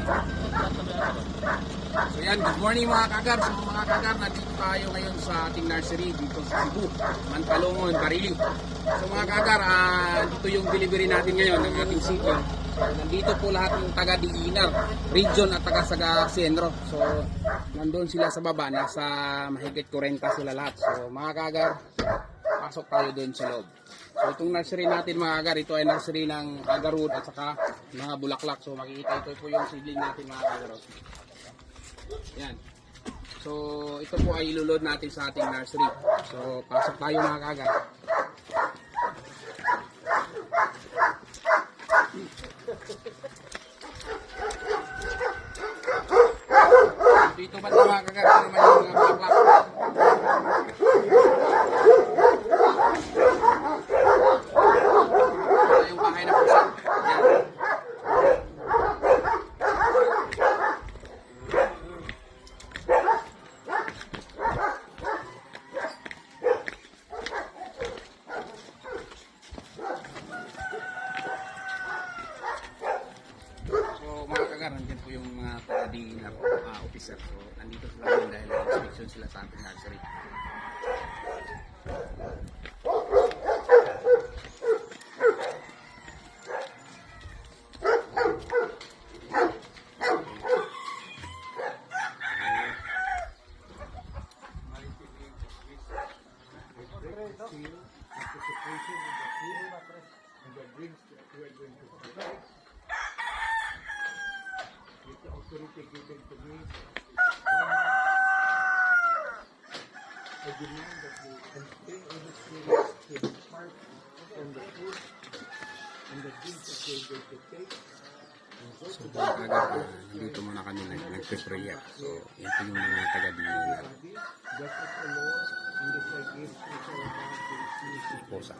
So yan, good morning mga kagar. So mga kagar, nandito tayo ngayon sa ating nursery dito sa Cebu, Mantalongon, Barili. So mga kagar, dito yung delivery natin ngayon ng ating seedling. Nandito po lahat ng taga Diinar region at taga Saga Centro. So nandun sila sa baba, nasa mahigit 40 sila lahat. So mga kagar, pasok tayo doon sa loob. So itong nursery natin mga kagar, ito ay nursery ng agarwood at saka mga bulaklak. So makikita ito po yung seedling natin mga kagar. Yan. So ito po ay ilulod natin sa ating nursery. So pasok tayo mga kagar. Dito ba mga kagar? Ano naman yung mga bulaklak? Yung bahay na pusa. Yan. So mga kagar, nandiyan po yung mga taga-Diinar officer. So nandito sila ngayon dahil inspection sila sa ating nursery. Authority given to me. I demand that the constraint of the spirits to depart from the food and the things that they going to take. So mga kagar, nandito muna kami nagpe-prayer. So ito yung mga taga-Diinar. Just as the Lord in the gifts which are about to receive. Posa.